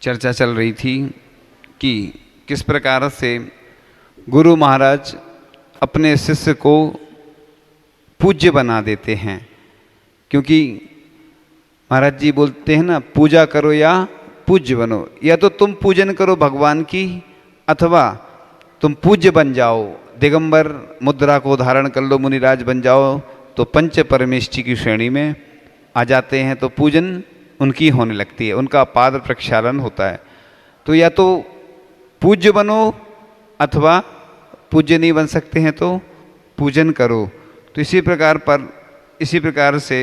चर्चा चल रही थी कि किस प्रकार से गुरु महाराज अपने शिष्य को पूज्य बना देते हैं। क्योंकि महाराज जी बोलते हैं ना, पूजा करो या पूज्य बनो, या तो तुम पूजन करो भगवान की अथवा तुम पूज्य बन जाओ, दिगंबर मुद्रा को धारण कर लो, मुनिराज बन जाओ तो पंच परमेष्ठी की श्रेणी में आ जाते हैं, तो पूजन उनकी होने लगती है, उनका पाद प्रक्षालन होता है। तो या तो पूज्य बनो अथवा पूज्य नहीं बन सकते हैं तो पूजन करो। तो इसी प्रकार से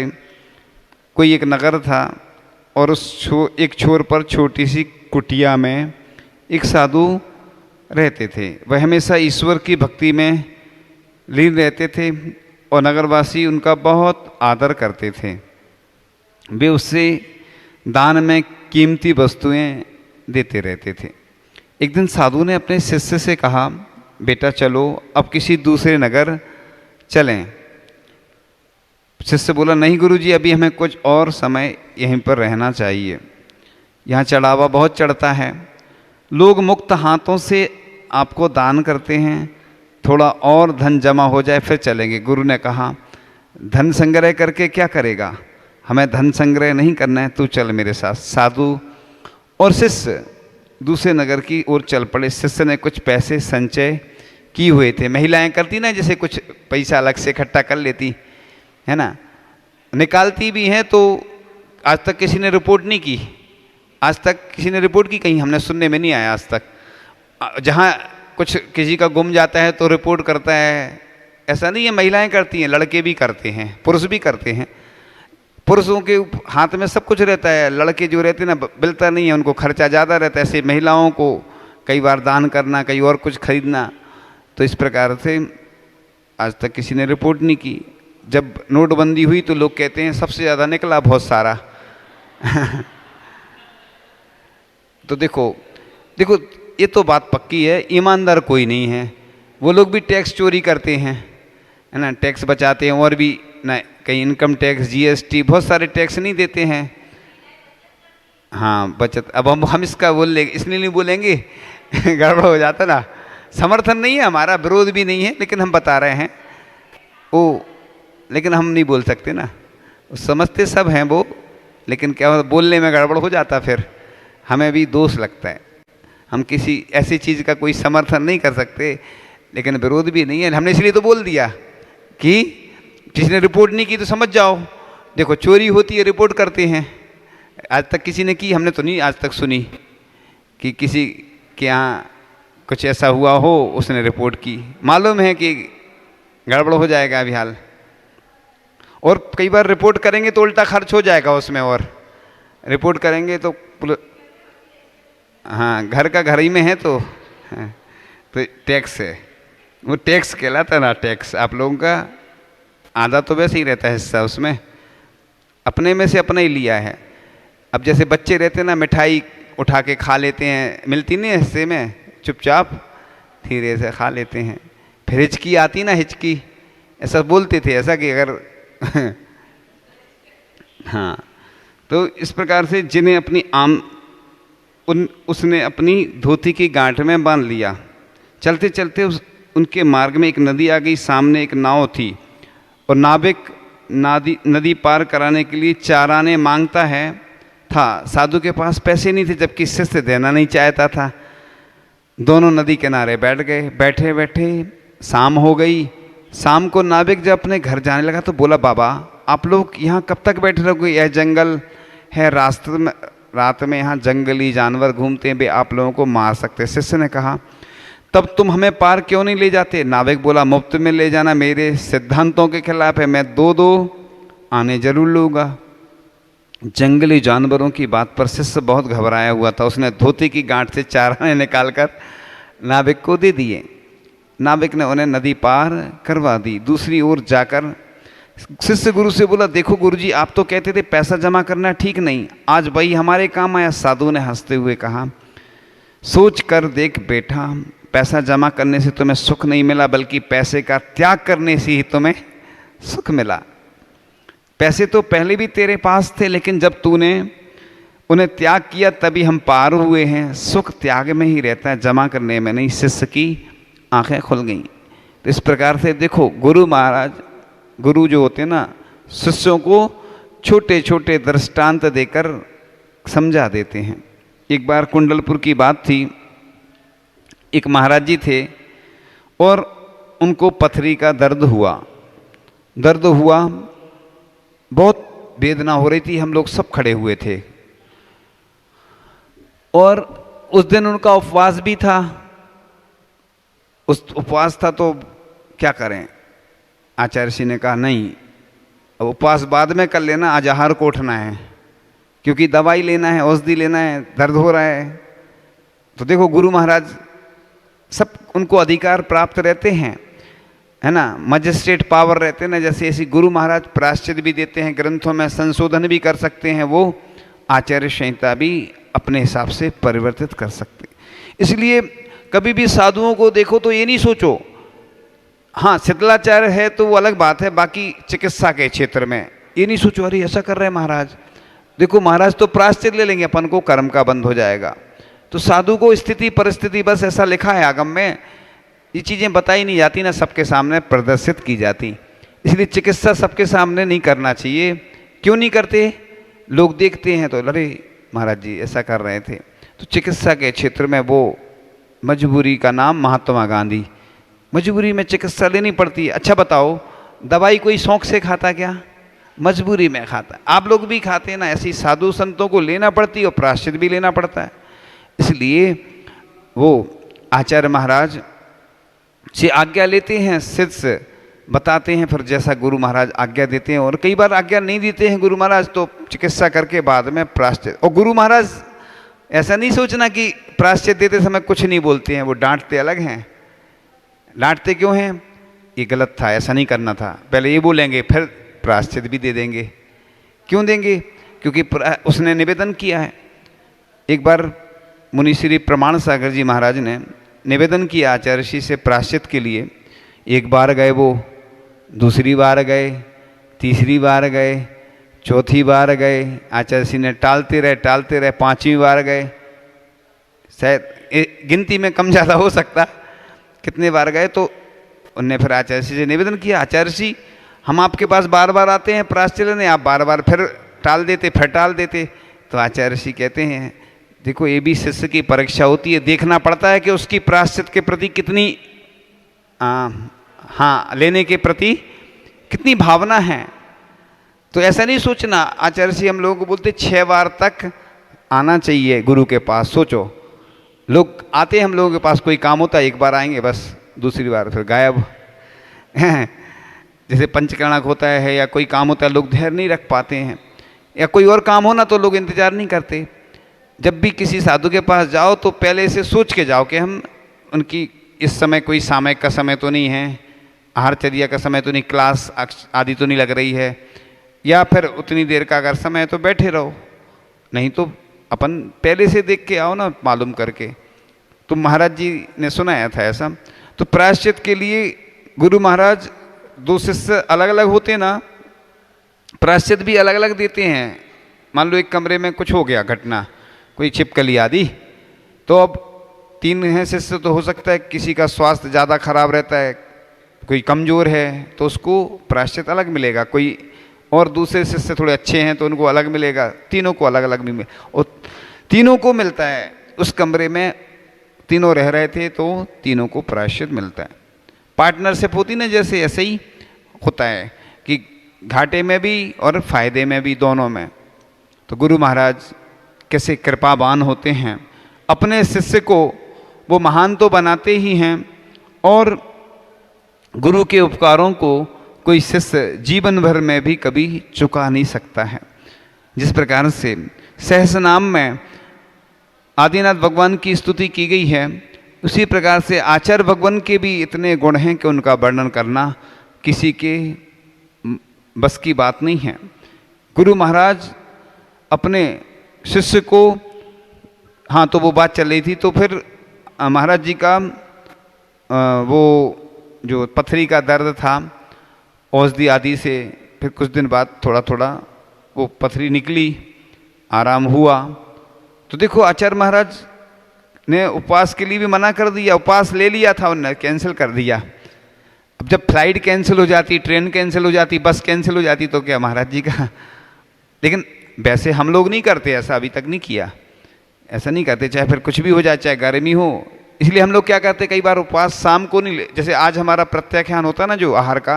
कोई एक नगर था और उस एक छोर पर छोटी सी कुटिया में एक साधु रहते थे। वह हमेशा ईश्वर की भक्ति में लीन रहते थे और नगरवासी उनका बहुत आदर करते थे। वे उससे दान में कीमती वस्तुएं देते रहते थे। एक दिन साधु ने अपने शिष्य से कहा, बेटा चलो अब किसी दूसरे नगर चलें। शिष्य बोला, नहीं गुरुजी, अभी हमें कुछ और समय यहीं पर रहना चाहिए, यहाँ चढ़ावा बहुत चढ़ता है, लोग मुक्त हाथों से आपको दान करते हैं, थोड़ा और धन जमा हो जाए फिर चलेंगे। गुरु ने कहा, धन संग्रह करके क्या करेगा, हमें धन संग्रह नहीं करना है, तू चल मेरे साथ। साधु और शिष्य दूसरे नगर की ओर चल पड़े। शिष्य ने कुछ पैसे संचय किए हुए थे, महिलाएं करती ना जैसे कुछ पैसा अलग से इकट्ठा कर लेती है ना, निकालती भी हैं, तो आज तक किसी ने रिपोर्ट नहीं की, आज तक किसी ने रिपोर्ट की कहीं हमने सुनने में नहीं आया आज तक। जहाँ कुछ किसी का गुम जाता है तो रिपोर्ट करता है, ऐसा नहीं है, महिलाएं करती हैं, लड़के भी करते हैं, पुरुष भी करते हैं। पुरुषों के हाथ में सब कुछ रहता है, लड़के जो रहते हैं ना मिलता नहीं है, उनको खर्चा ज़्यादा रहता है। ऐसे महिलाओं को कई बार दान करना, कई और कुछ खरीदना। तो इस प्रकार से आज तक किसी ने रिपोर्ट नहीं की। जब नोटबंदी हुई तो लोग कहते हैं सबसे ज़्यादा निकला बहुत सारा। तो देखो ये तो बात पक्की है, ईमानदार कोई नहीं है। वो लोग भी टैक्स चोरी करते हैं, है ना, टैक्स बचाते हैं, और भी ना कहीं इनकम टैक्स, जीएसटी, बहुत सारे टैक्स नहीं देते हैं। हाँ बचत, अब हम इसका बोल लेंगे, इसलिए नहीं बोलेंगे गड़बड़ हो जाता ना। समर्थन नहीं है हमारा, विरोध भी नहीं है, लेकिन हम बता रहे हैं लेकिन हम नहीं बोल सकते ना, समझते सब हैं वो, लेकिन क्या होता, बोलने में गड़बड़ हो जाता, फिर हमें भी दोष लगता है। हम किसी ऐसी चीज़ का कोई समर्थन नहीं कर सकते, लेकिन विरोध भी नहीं है। हमने इसलिए तो बोल दिया कि किसी ने रिपोर्ट नहीं की तो समझ जाओ, देखो चोरी होती है रिपोर्ट करते हैं। आज तक किसी ने की, हमने तो नहीं आज तक सुनी कि किसी के यहाँ कुछ ऐसा हुआ हो उसने रिपोर्ट की। मालूम है कि गड़बड़ हो जाएगा अभी हाल, और कई बार रिपोर्ट करेंगे तो उल्टा खर्च हो जाएगा उसमें, और रिपोर्ट करेंगे तो हाँ घर का घर ही में है तो टैक्स है, वो टैक्स कहलाता ना, टैक्स आप लोगों का आधा तो वैसे ही रहता है हिस्सा, उसमें अपने में से अपना ही लिया है। अब जैसे बच्चे रहते हैं ना, मिठाई उठा के खा लेते हैं, मिलती नहीं हिस्से में, चुपचाप धीरे से खा लेते हैं, फिर हिचकी आती ना, हिचकी, ऐसा बोलते थे, ऐसा कि अगर हाँ। तो इस प्रकार से जिन्हें अपनी उसने अपनी धोती की गांठ में बांध लिया। चलते चलते उनके मार्ग में एक नदी आ गई, सामने एक नाव थी और नाविक नदी पार कराने के लिए 4 आने मांगता था। साधु के पास पैसे नहीं थे, जबकि शिष्य देना नहीं चाहता था। दोनों नदी किनारे बैठ गए। बैठे बैठे शाम हो गई। शाम को नाविक जब अपने घर जाने लगा तो बोला, बाबा आप लोग यहाँ कब तक बैठे रहोगे, यह जंगल है, रात में यहाँ जंगली जानवर घूमते हैं, वे आप लोगों को मार सकते हैं। शिष्य ने कहा, तब तुम हमें पार क्यों नहीं ले जाते। नाविक बोला, मुफ्त में ले जाना मेरे सिद्धांतों के खिलाफ है, मैं 2 आने जरूर लूँगा। जंगली जानवरों की बात पर शिष्य बहुत घबराया हुआ था। उसने धोती की गांठ से 4 आने निकालकर नाविक को दे दिए। नाविक ने उन्हें नदी पार करवा दी। दूसरी ओर जाकर शिष्य गुरु से बोला, देखो गुरुजी, आप तो कहते थे पैसा जमा करना ठीक नहीं, आज वही हमारे काम आया। साधु ने हंसते हुए कहा, सोच कर देख बेटा, पैसा जमा करने से तुम्हें सुख नहीं मिला, बल्कि पैसे का त्याग करने से ही तुम्हें सुख मिला। पैसे तो पहले भी तेरे पास थे, लेकिन जब तूने उन्हें त्याग किया तभी हम पार हुए हैं। सुख त्याग में ही रहता है, जमा करने में नहीं। शिष्य की आंखें खुल गईं। तो इस प्रकार से देखो, गुरु महाराज, गुरु जो होते हैं ना, शिष्यों को छोटे छोटे दृष्टांत देकर समझा देते हैं। एक बार कुंडलपुर की बात थी। एक महाराज जी थे और उनको पथरी का दर्द हुआ। बहुत वेदना हो रही थी। हम लोग सब खड़े हुए थे और उस दिन उनका उपवास भी था। उस उपवास था तो क्या करें, आचार्य जी ने कहा नहीं, अब उपवास बाद में कर लेना, आज आहार को उठना है, क्योंकि दवाई लेना है, औषधि लेना है, दर्द हो रहा है। तो देखो, गुरु महाराज सब, उनको अधिकार प्राप्त रहते हैं, है ना, मजिस्ट्रेट पावर रहते हैं ना। जैसे ऐसी गुरु महाराज प्रायश्चित भी देते हैं, ग्रंथों में संशोधन भी कर सकते हैं, वो आचार्य संहिता भी अपने हिसाब से परिवर्तित कर सकते हैं। इसलिए कभी भी साधुओं को देखो तो ये नहीं सोचो, हाँ शिथिलाचार्य है तो वो अलग बात है, बाकी चिकित्सा के क्षेत्र में ये नहीं सोचो अरे ऐसा कर रहे हैं महाराज। देखो महाराज तो प्रायश्चित ले लेंगे, अपन को कर्म का बंद हो जाएगा। तो साधु को स्थिति परिस्थिति, बस ऐसा लिखा है आगम में, ये चीज़ें बताई नहीं जाती ना, सबके सामने प्रदर्शित की जाती। इसलिए चिकित्सा सबके सामने नहीं करना चाहिए। क्यों नहीं करते? लोग देखते हैं तो अरे महाराज जी ऐसा कर रहे थे। तो चिकित्सा के क्षेत्र में वो मजबूरी का नाम महात्मा गांधी, मजबूरी में चिकित्सा लेनी पड़ती है। अच्छा बताओ, दवाई कोई शौक से खाता क्या? मजबूरी में खाता है। आप लोग भी खाते हैं ना, ऐसी साधु संतों को लेना पड़ती है और प्रायश्चित भी लेना पड़ता है। इसलिए वो आचार्य महाराज से आज्ञा लेते हैं, शिष्य बताते हैं, फिर जैसा गुरु महाराज आज्ञा देते हैं। और कई बार आज्ञा नहीं देते हैं गुरु महाराज, तो चिकित्सा करके बाद में प्रायश्चित। और गुरु महाराज ऐसा नहीं सोचना कि प्रायश्चित देते समय कुछ नहीं बोलते हैं, वो डांटते अलग हैं। डांटते क्यों हैं? ये गलत था, ऐसा नहीं करना था, पहले ये बोलेंगे, फिर प्रायश्चित भी दे देंगे। क्यों देंगे? क्योंकि उसने निवेदन किया है। एक बार मुनि श्री प्रमाण सागर जी महाराज ने निवेदन किया आचार्य जी से प्रायश्चित के लिए। एक बार गए वो, दूसरी बार गए, तीसरी बार गए, चौथी बार गए, आचार्य जी ने टालते रहे, पांचवी बार गए। शायद गिनती में कम ज़्यादा हो सकता कितने बार गए। तो उनने फिर आचार्य जी से निवेदन किया, आचार्य जी हम आपके पास बार बार आते हैं प्रायश्चित लेने, आप बार बार फिर टाल देते। तो आचार्य जी कहते हैं देखो, ये भी शिष्य की परीक्षा होती है, देखना पड़ता है कि उसकी प्रायश्चित के प्रति कितनी लेने के प्रति कितनी भावना है। तो ऐसा नहीं सोचना। आचार्य जी हम लोगों को बोलते 6 बार तक आना चाहिए गुरु के पास। सोचो, लोग आते हैं हम लोगों के पास, कोई काम होता है 1 बार आएंगे बस, दूसरी बार फिर गायब। जैसे पंचकर्णक होता है या कोई काम होता है, लोग धैर्य नहीं रख पाते हैं, या कोई और काम होना तो लोग इंतजार नहीं करते। जब भी किसी साधु के पास जाओ तो पहले से सोच के जाओ कि हम उनकी इस समय कोई सामयिक का समय तो नहीं है, आहारचर्या का समय तो नहीं, क्लास आदि तो नहीं लग रही है, या फिर उतनी देर का अगर समय है तो बैठे रहो, नहीं तो अपन पहले से देख के आओ ना, मालूम करके। तो महाराज जी ने सुनाया था ऐसा। तो प्रायश्चित के लिए गुरु महाराज 2 शिष्य अलग अलग होते ना, प्रायश्चित भी अलग अलग देते हैं। मान लो एक कमरे में कुछ हो गया घटना, कोई छिपकली आदि, तो अब 3 हैं शिष्य, तो हो सकता है किसी का स्वास्थ्य ज़्यादा खराब रहता है, कोई कमज़ोर है तो उसको प्रायश्चित अलग मिलेगा, कोई और दूसरे शिष्य थोड़े अच्छे हैं तो उनको अलग मिलेगा। तीनों को अलग अलग नहीं मिले, और तीनों को मिलता है। उस कमरे में तीनों रह रहे थे तो तीनों को प्रायश्चित मिलता है। पार्टनरशिप होती ना, जैसे ऐसे ही होता है कि घाटे में भी और फायदे में भी, दोनों में। तो गुरु महाराज कैसे कृपावान होते हैं, अपने शिष्य को वो महान तो बनाते ही हैं, और गुरु के उपकारों को कोई शिष्य जीवन भर में भी कभी चुका नहीं सकता है। जिस प्रकार से सहस्रनाम में आदिनाथ भगवान की स्तुति की गई है, उसी प्रकार से आचार्य भगवान के भी इतने गुण हैं कि उनका वर्णन करना किसी के बस की बात नहीं है। गुरु महाराज अपने शिष्य को, हाँ तो वो बात चल रही थी, तो फिर महाराज जी का वो जो पथरी का दर्द था, औषधि आदि से फिर कुछ दिन बाद थोड़ा थोड़ा वो पथरी निकली। आराम हुआ। तो देखो आचार्य महाराज ने उपवास के लिए भी मना कर दिया, उपवास ले लिया था उन्होंने, कैंसिल कर दिया। अब जब फ्लाइट कैंसिल हो जाती, ट्रेन कैंसिल हो जाती, बस कैंसिल हो जाती, तो क्या महाराज जी का। लेकिन वैसे हम लोग नहीं करते ऐसा, अभी तक नहीं किया, ऐसा नहीं करते, चाहे फिर कुछ भी हो जाए, चाहे गर्मी हो। इसलिए हम लोग क्या करते, कई बार उपवास शाम को नहीं ले, जैसे आज हमारा प्रत्याख्यान होता ना जो आहार का,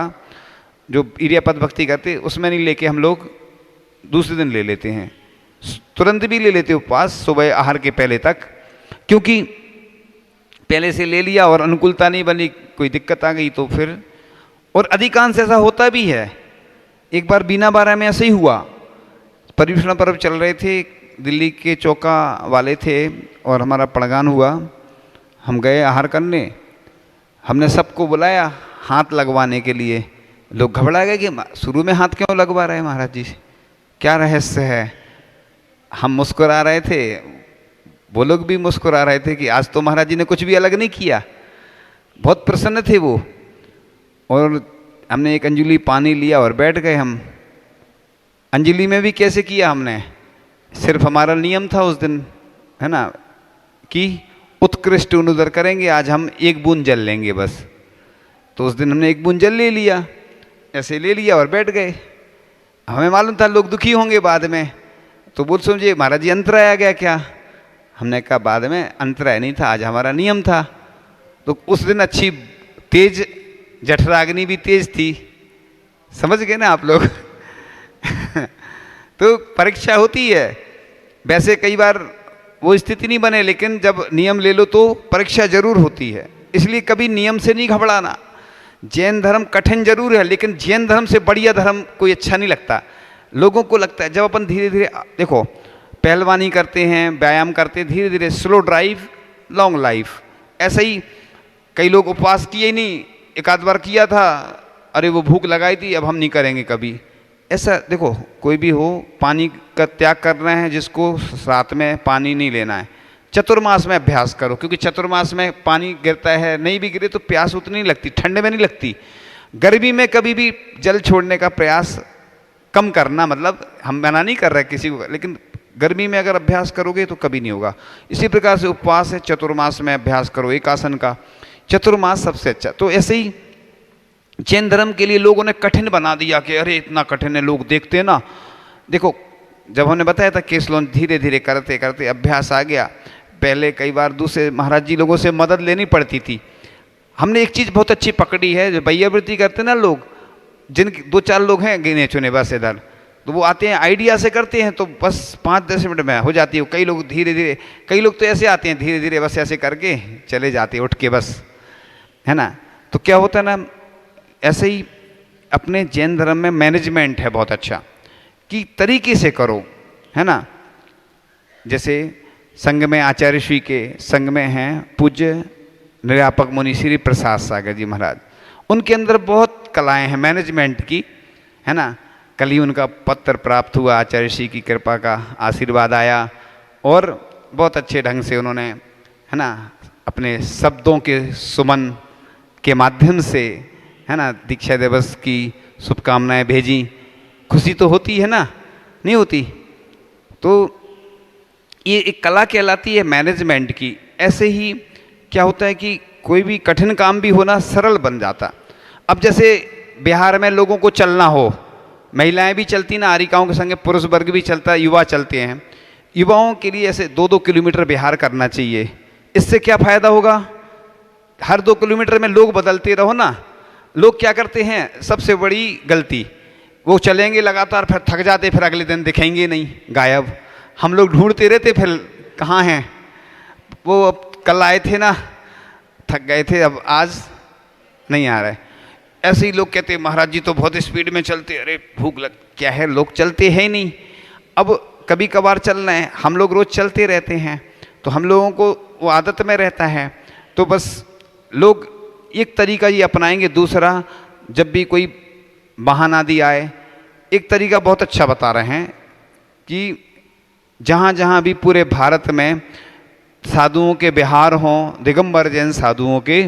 जो इरियापद भक्ति करते, उसमें नहीं लेके हम लोग दूसरे दिन ले लेते हैं, तुरंत भी ले लेते उपवास सुबह आहार के पहले तक, क्योंकि पहले से ले लिया और अनुकूलता नहीं बनी, कोई दिक्कत आ गई तो फिर। और अधिकांश ऐसा होता भी है। एक बार बीना बारा में ऐसे ही हुआ, पर्युषण पर्व चल रहे थे, दिल्ली के चौका वाले थे और हमारा पड़गान हुआ। हम गए आहार करने, हमने सबको बुलाया हाथ लगवाने के लिए। लोग घबरा गए कि शुरू में हाथ क्यों लगवा रहे हैं महाराज जी, क्या रहस्य है। हम मुस्कुरा रहे थे, वो लोग भी मुस्कुरा रहे थे कि आज तो महाराज जी ने कुछ भी अलग नहीं किया। बहुत प्रसन्न थे वो। और हमने एक अंजलि पानी लिया और बैठ गए हम। अंजलि में भी कैसे किया हमने, सिर्फ हमारा नियम था उस दिन, है ना, कि उत्कृष्ट अनुदर करेंगे, आज हम एक बूंद जल लेंगे बस। तो उस दिन हमने एक बूंद जल ले लिया, ऐसे ले लिया और बैठ गए। हमें मालूम था लोग दुखी होंगे बाद में, तो बोल समझे महाराज जी अंतराय आ गया क्या। हमने कहा बाद में अंतराय नहीं था, आज हमारा नियम था। तो उस दिन अच्छी तेज जठराग्नि भी तेज थी, समझ गए ना आप लोग। तो परीक्षा होती है। वैसे कई बार वो स्थिति नहीं बने, लेकिन जब नियम ले लो तो परीक्षा जरूर होती है। इसलिए कभी नियम से नहीं घबराना। जैन धर्म कठिन जरूर है, लेकिन जैन धर्म से बढ़िया धर्म कोई अच्छा नहीं लगता। लोगों को लगता है जब अपन धीरे धीरे, देखो पहलवानी करते हैं, व्यायाम करते हैं, धीरे धीरे, स्लो ड्राइव लॉन्ग लाइफ। ऐसा ही कई लोग उपवास किए ही नहीं, एक आध बार किया था, अरे वो भूख लगाई थी अब हम नहीं करेंगे कभी। ऐसा देखो कोई भी हो, पानी का त्याग करना है जिसको, रात में पानी नहीं लेना है। चतुर्मास में अभ्यास करो, क्योंकि चतुर्मास में पानी गिरता है, नहीं भी गिरे तो प्यास उतनी नहीं लगती, ठंड में नहीं लगती। गर्मी में कभी भी जल छोड़ने का प्रयास कम करना, मतलब हम मना नहीं कर रहे किसी को, लेकिन गर्मी में अगर अभ्यास करोगे तो कभी नहीं होगा। इसी प्रकार से उपवास है, चतुर्मास में अभ्यास करो एक आसन का, चतुर्मास सबसे अच्छा। तो ऐसे ही जैन धर्म के लिए लोगों ने कठिन बना दिया कि अरे इतना कठिन है, लोग देखते हैं ना। देखो जब हमने बताया था केसलोन, धीरे धीरे करते करते अभ्यास आ गया। पहले कई बार दूसरे महाराज जी लोगों से मदद लेनी पड़ती थी। हमने एक चीज़ बहुत अच्छी पकड़ी है, जो बैयावृत्ति करते ना लोग, जिनके 2-4 लोग हैं गिने चुने बस इधर, तो वो आते हैं आइडिया से करते हैं, तो बस 5-10 मिनट में हो जाती है। कई लोग धीरे धीरे, कई लोग तो ऐसे आते हैं धीरे धीरे, बस ऐसे करके चले जाते हैं उठ के बस, है ना। तो क्या होता है ना, ऐसे ही अपने जैन धर्म में मैनेजमेंट है बहुत अच्छा, कि तरीके से करो, है ना। जैसे संघ में आचार्य श्री के संघ में हैं पूज्य निर्यापक मुनि श्री प्रसाद सागर जी महाराज, उनके अंदर बहुत कलाएं हैं मैनेजमेंट की, है ना। कल ही उनका पत्र प्राप्त हुआ, आचार्य श्री की कृपा का आशीर्वाद आया और बहुत अच्छे ढंग से उन्होंने, है ना, अपने शब्दों के सुमन के माध्यम से, है ना, दीक्षा दिवस की शुभकामनाएं भेजी। खुशी तो होती है ना, नहीं होती। तो ये एक कला कहलाती है मैनेजमेंट की। ऐसे ही क्या होता है कि कोई भी कठिन काम भी होना सरल बन जाता। अब जैसे बिहार में लोगों को चलना हो, महिलाएं भी चलती ना, आरिकाओं के संगे पुरुष वर्ग भी चलता है, युवा चलते हैं। युवाओं के लिए ऐसे 2-2 किलोमीटर बिहार करना चाहिए। इससे क्या फायदा होगा, हर 2 किलोमीटर में लोग बदलते रहो ना। लोग क्या करते हैं, सबसे बड़ी गलती, वो चलेंगे लगातार, फिर थक जाते, फिर अगले दिन दिखेंगे नहीं, गायब। हम लोग ढूंढते रहते फिर कहाँ हैं वो। अब कल आए थे ना, थक गए थे, अब आज नहीं आ रहे। ऐसे ही लोग कहते महाराज जी तो बहुत स्पीड में चलते, अरे भूख लग, क्या है, लोग चलते हैं ही नहीं। अब कभी कभार चलना है, हम लोग रोज चलते रहते हैं, तो हम लोगों को वो आदत में रहता है। तो बस लोग एक तरीका ये अपनाएंगे। दूसरा, जब भी कोई वाहन आदि आए, एक तरीका बहुत अच्छा बता रहे हैं कि जहाँ जहाँ भी पूरे भारत में साधुओं के विहार हों, दिगंबर जैन साधुओं के,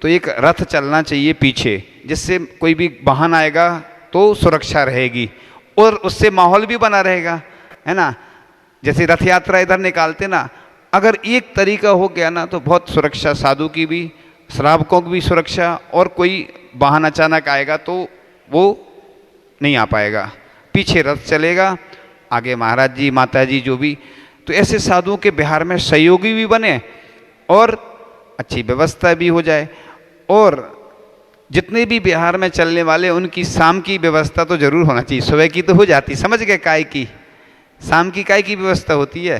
तो एक रथ चलना चाहिए पीछे, जिससे कोई भी वाहन आएगा तो सुरक्षा रहेगी और उससे माहौल भी बना रहेगा, है ना। जैसे रथ यात्रा इधर निकालते ना, अगर एक तरीका हो गया ना तो बहुत सुरक्षा, साधु की भी, श्रावकों की भी सुरक्षा, और कोई वाहन अचानक आएगा तो वो नहीं आ पाएगा, पीछे रथ चलेगा, आगे महाराज जी माता जी जो भी। तो ऐसे साधुओं के बिहार में सहयोगी भी बने और अच्छी व्यवस्था भी हो जाए, और जितने भी बिहार में चलने वाले उनकी शाम की व्यवस्था तो जरूर होना चाहिए। सुबह की तो हो जाती, समझ गए, काय की, शाम की काय की व्यवस्था होती है,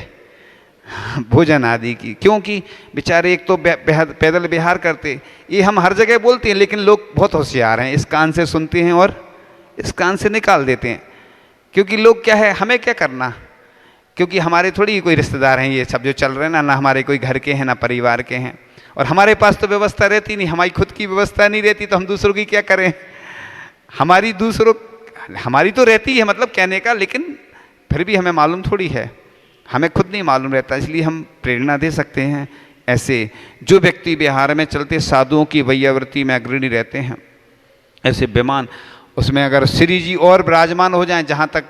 भोजन आदि की। क्योंकि बेचारे एक तो पैदल बिहार करते, ये हम हर जगह बोलते हैं, लेकिन लोग बहुत होशियार हैं, इस कान से सुनते हैं और इस कान से निकाल देते हैं। क्योंकि लोग क्या है, हमें क्या करना, क्योंकि हमारे थोड़ी कोई रिश्तेदार हैं ये सब जो चल रहे हैं ना हमारे कोई घर के हैं ना परिवार के हैं, और हमारे पास तो व्यवस्था रहती नहीं, हमारी खुद की व्यवस्था नहीं रहती, तो हम दूसरों की क्या करें। हमारी तो रहती है, मतलब कहने का, लेकिन फिर भी हमें मालूम थोड़ी है, हमें खुद नहीं मालूम रहता, इसलिए हम प्रेरणा दे सकते हैं। ऐसे जो व्यक्ति बिहार में चलते साधुओं की वैयावृत्ति में अग्रणी रहते हैं, ऐसे विमान, उसमें अगर श्री जी और विराजमान हो जाएं, जहाँ तक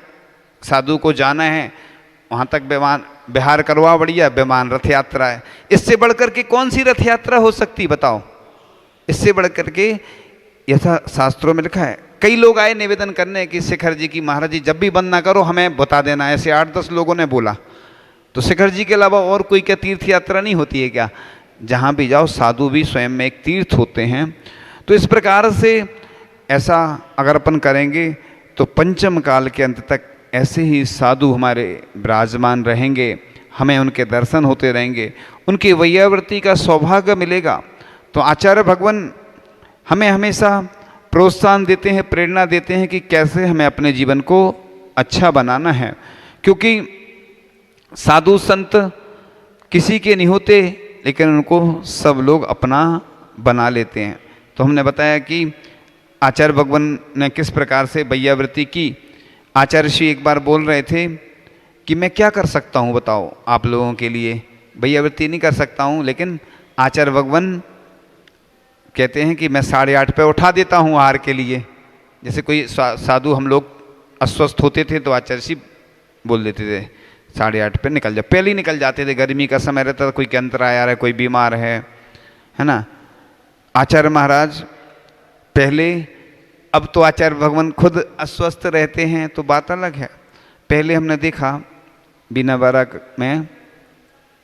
साधु को जाना है वहाँ तक विमान बिहार करवा, बढ़िया विमान रथ यात्रा है। इससे बढ़कर के कौन सी रथ यात्रा हो सकती, बताओ, इससे बढ़कर के, ऐसा शास्त्रों में लिखा है। कई लोग आए निवेदन करने कि शिखर जी की, महाराज जी जब भी बंद ना करो हमें बता देना, ऐसे 8-10 लोगों ने बोला। तो शिखर जी के अलावा और कोई क्या तीर्थ यात्रा नहीं होती है क्या? जहाँ भी जाओ साधु भी स्वयं में एक तीर्थ होते हैं। तो इस प्रकार से ऐसा अगर अपन करेंगे तो पंचम काल के अंत तक ऐसे ही साधु हमारे विराजमान रहेंगे, हमें उनके दर्शन होते रहेंगे, उनकी वैयावृत्ति का सौभाग्य मिलेगा। तो आचार्य भगवान हमें हमेशा प्रोत्साहन देते हैं, प्रेरणा देते हैं कि कैसे हमें अपने जीवन को अच्छा बनाना है। क्योंकि साधु संत किसी के नहीं होते, लेकिन उनको सब लोग अपना बना लेते हैं। तो हमने बताया कि आचार्य भगवान ने किस प्रकार से वैयावृत्ति की। आचार्य श्री एक बार बोल रहे थे कि मैं क्या कर सकता हूँ बताओ आप लोगों के लिए, वैयावृत्ति नहीं कर सकता हूँ, लेकिन आचार्य भगवान कहते हैं कि मैं 8:30 पे उठा देता हूँ आहार के लिए। जैसे कोई साधु, हम लोग अस्वस्थ होते थे तो आचार्य श्री बोल देते थे 8:30 पे निकल जा, पहले ही निकल जाते थे, गर्मी का समय रहता था, कोई के अंतर आया है, कोई बीमार है ना। आचार्य महाराज पहले, अब तो आचार्य भगवान खुद अस्वस्थ रहते हैं तो बात अलग है। पहले हमने देखा बिना बाराक में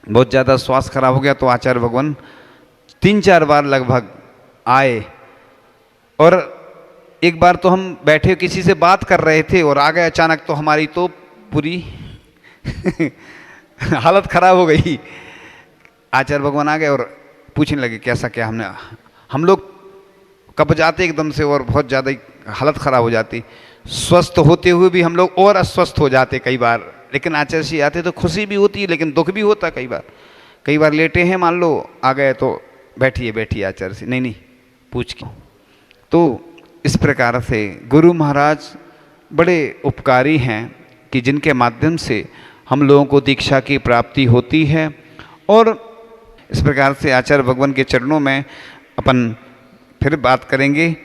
बहुत ज़्यादा स्वास्थ्य खराब हो गया तो आचार्य भगवान 3-4 बार लगभग आए, और एक बार तो हम बैठे किसी से बात कर रहे थे और आ गए अचानक, तो हमारी तो पूरी हालत खराब हो गई। आचार्य भगवान आ गए और पूछने लगे कैसा क्या, हम लोग कब जाते एकदम से और बहुत ज़्यादा हालत ख़राब हो जाती, स्वस्थ होते हुए भी हम लोग और अस्वस्थ हो जाते कई बार। लेकिन आचार्य जी आते तो खुशी भी होती है, लेकिन दुख भी होता कई बार लेटे हैं मान लो, आ गए तो बैठिए आचार्य जी, नहीं पूछ के। तो इस प्रकार से गुरु महाराज बड़े उपकारी हैं कि जिनके माध्यम से हम लोगों को दीक्षा की प्राप्ति होती है। और इस प्रकार से आचार्य भगवान के चरणों में अपन फिर बात करेंगे।